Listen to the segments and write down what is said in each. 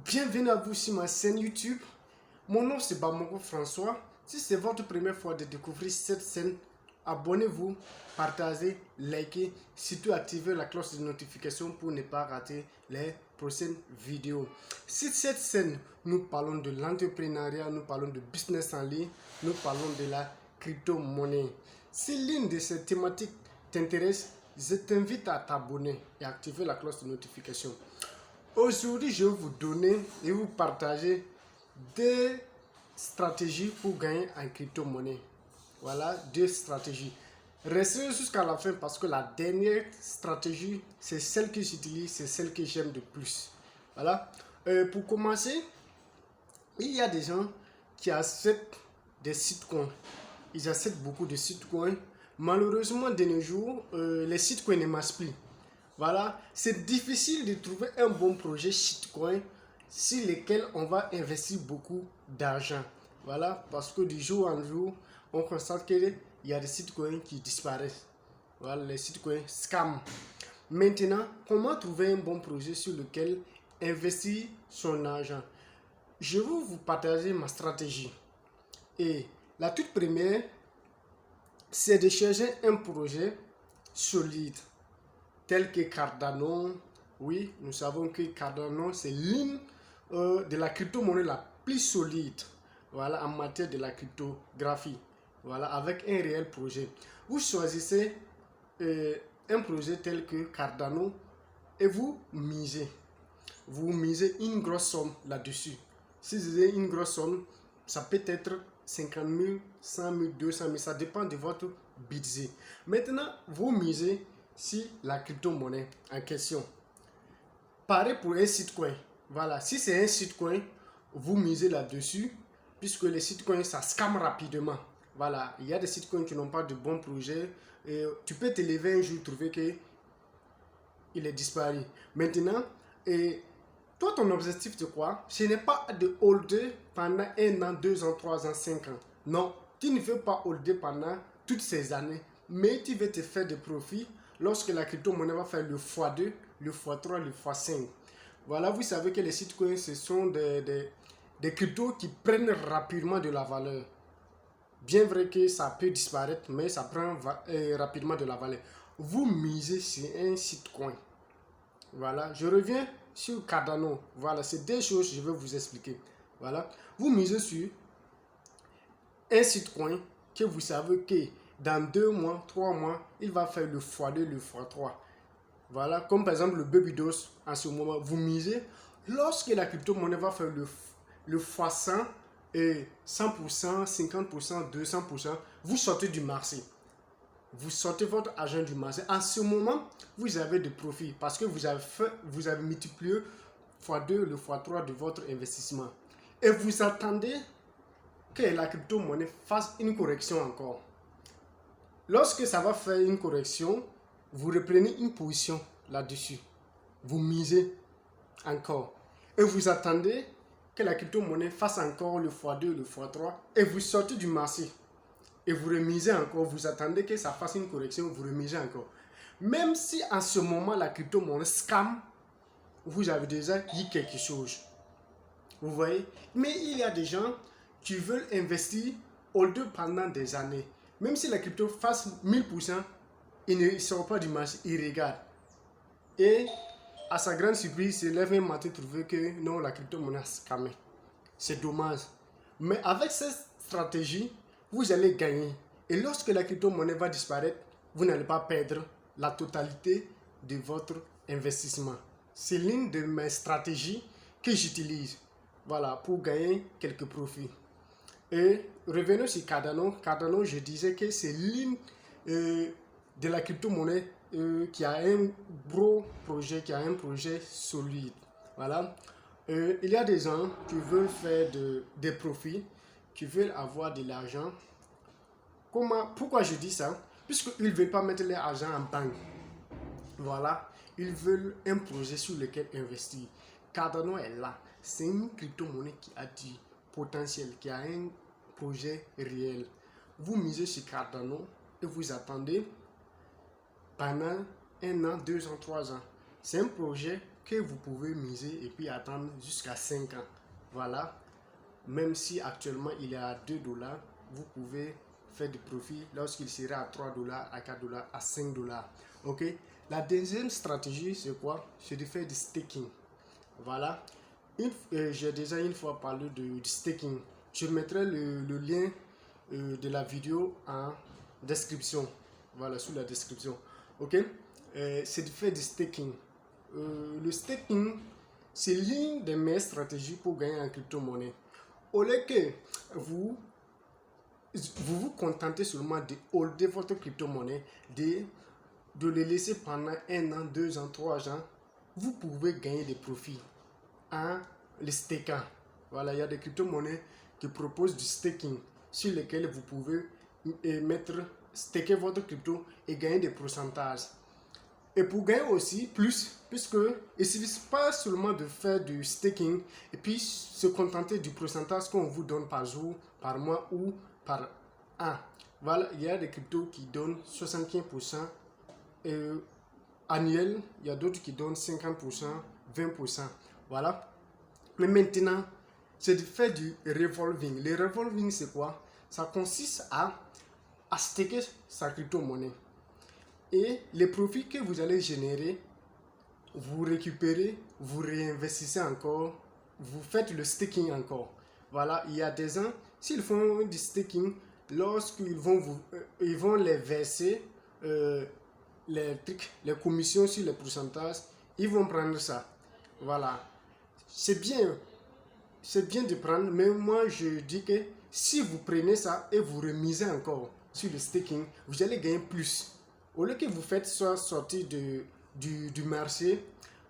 Bienvenue à vous sur ma chaîne YouTube. Mon nom c'est Bamako François. Si c'est votre première fois de découvrir cette chaîne, abonnez-vous, partagez, likez, surtout activez la cloche de notification pour ne pas rater les prochaines vidéos. Sur cette chaîne, nous parlons de l'entrepreneuriat, nous parlons de business en ligne, nous parlons de la crypto-monnaie. Si l'une de ces thématiques t'intéresse, je t'invite à t'abonner et activer la cloche de notification. Aujourd'hui, je vais vous donner et vous partager des stratégies pour gagner en crypto-monnaie. Voilà, deux stratégies. Restez jusqu'à la fin parce que la dernière stratégie, c'est celle que j'utilise, c'est celle que j'aime de plus. Voilà. Pour commencer, il y a des gens qui achètent des sitcoins. Ils achètent beaucoup de sitcoins. Malheureusement, de nos jours, les sitcoins ne marchent plus. Voilà, c'est difficile de trouver un bon projet shitcoin sur lequel on va investir beaucoup d'argent. Voilà, parce que du jour en jour, on constate qu'il y a des sitcoins qui disparaissent. Voilà, les sitcoins scam. Maintenant, comment trouver un bon projet sur lequel investir son argent? Je vais vous partager ma stratégie. Et la toute première, c'est de chercher un projet solide tel que Cardano. Oui, nous savons que Cardano, c'est l'une de la crypto-monnaie la plus solide, voilà, en matière de la cryptographie. Voilà, avec un réel projet. Vous choisissez un projet tel que Cardano et vous misez. Vous misez une grosse somme là-dessus. Si vous avez une grosse somme, ça peut être 50 000, 100 000, 200 000, ça dépend de votre budget. Maintenant, vous misez si la crypto-monnaie en question. Pareil pour un sitcoin. Voilà, si c'est un sitcoin, vous misez là-dessus, puisque les sitcoins, ça scam rapidement. Voilà, il y a des sitcoins qui n'ont pas de bons projets. Et tu peux te lever un jour, trouver qu'il est disparu. Maintenant, toi, ton objectif, c'est quoi? Ce n'est pas de holder pendant 1 an, 2 ans, 3 ans, 5 ans. Non, tu ne veux pas holder pendant toutes ces années, mais tu veux te faire des profits lorsque la crypto-monnaie va faire le x2, le x3, le x5. Voilà, vous savez que les sitcoins, ce sont des cryptos qui prennent rapidement de la valeur. Bien vrai que ça peut disparaître, mais ça prend rapidement de la valeur. Vous misez sur un sitcoin. Voilà, je reviens sur Cardano. Voilà, c'est deux choses que je vais vous expliquer. Voilà, vous misez sur un sitcoin que vous savez que dans 2 mois, 3 mois, il va faire le x2, le x3. Voilà, comme par exemple le Babydos en ce moment, vous misez. Lorsque la crypto-monnaie va faire le x100 et 100%, 50%, 200%, vous sortez du marché. Vous sortez votre argent du marché. En ce moment, vous avez des profits parce que vous avez multiplié x2, le x3 de votre investissement. Et vous attendez que la crypto-monnaie fasse une correction encore. Lorsque ça va faire une correction, vous reprenez une position là-dessus. Vous misez encore. Et vous attendez que la crypto-monnaie fasse encore le x2, le x3 et vous sortez du marché. Et vous remisez encore, vous attendez que ça fasse une correction, vous remisez encore. Même si en ce moment la crypto-monnaie scam, vous avez déjà dit quelque chose. Vous voyez? Mais il y a des gens qui veulent investir holder pendant des années. Même si la crypto fasse 1000%, ils ne sortent pas du marché, ils regardent. Et à sa grande surprise, il se lève un matin trouver que non, la crypto-monnaie a scamé. C'est dommage. Mais avec cette stratégie, vous allez gagner. Et lorsque la crypto-monnaie va disparaître, vous n'allez pas perdre la totalité de votre investissement. C'est l'une de mes stratégies que j'utilise, voilà, pour gagner quelques profits. Et revenons sur Cardano. Cardano, je disais que c'est l'une de la crypto-monnaie qui a un gros projet, qui a un projet solide. Voilà. Il y a des gens qui veulent faire des profits, qui veulent avoir de l'argent. Pourquoi je dis ça? Puisqu'ils ne veulent pas mettre leur argent en banque. Voilà. Ils veulent un projet sur lequel investir. Cardano est là. C'est une crypto-monnaie qui a du potentiel, qui a un projet réel. Vous misez sur Cardano et vous attendez pendant 1 an, 2 ans, 3 ans. C'est un projet que vous pouvez miser et puis attendre jusqu'à 5 ans. Voilà. Même si actuellement il est à 2 dollars, vous pouvez faire du profit lorsqu'il sera à 3 dollars, à 4 dollars, à 5 dollars. Ok. La deuxième stratégie, c'est quoi? C'est de faire du staking. Voilà. J'ai déjà une fois parlé du staking. Je mettrai le lien de la vidéo en description. Voilà, sous la description. Ok. C'est de faire du staking. Le staking, c'est l'une des meilleures stratégies pour gagner en crypto-monnaie. Au lieu que vous vous contentez seulement de holder votre crypto-monnaie, de le laisser pendant 1 an, 2 ans, 3 ans, vous pouvez gagner des profits en le stakant. Voilà, il y a des crypto-monnaies qui proposent du staking sur lesquels vous pouvez staker votre crypto et gagner des pourcentages. Et pour gagner aussi plus, puisque il ne suffit pas seulement de faire du staking et puis se contenter du pourcentage qu'on vous donne par jour, par mois ou par an. Voilà, il y a des cryptos qui donnent 75% annuel, il y a d'autres qui donnent 50%, 20%. Voilà. Mais maintenant, c'est de faire du revolving. Le revolving, c'est quoi? Ça consiste à staker sa crypto-monnaie. Et les profits que vous allez générer, vous récupérez, vous réinvestissez encore, vous faites le staking encore. Voilà, il y a des gens, s'ils font du staking, lorsqu'ils vont, ils vont les verser, les commissions sur les pourcentages, ils vont prendre ça. Voilà, c'est bien de prendre, mais moi je dis que si vous prenez ça et vous remisez encore sur le staking, vous allez gagner plus. Au lieu que vous faites soit sortir du marché,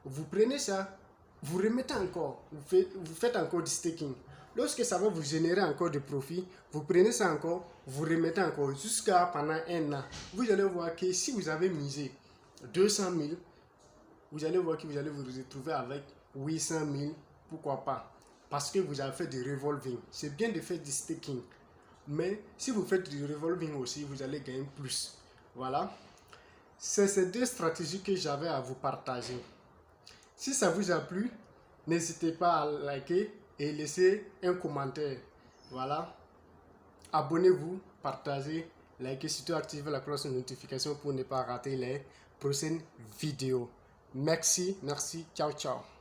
vous prenez ça, vous remettez encore, vous faites encore du staking. Lorsque ça va vous générer encore de profit, vous prenez ça encore, vous remettez encore jusqu'à pendant 1 an. Vous allez voir que si vous avez misé 200 000, vous allez voir que vous allez vous retrouver avec 800 000, pourquoi pas. Parce que vous avez fait du revolving. C'est bien de faire du staking. Mais si vous faites du revolving aussi, vous allez gagner plus. Voilà. C'est ces 2 stratégies que j'avais à vous partager. Si ça vous a plu, n'hésitez pas à liker et laisser un commentaire. Voilà. Abonnez-vous, partagez, likez, surtout activez la cloche de notification pour ne pas rater les prochaines vidéos. Merci, ciao, ciao.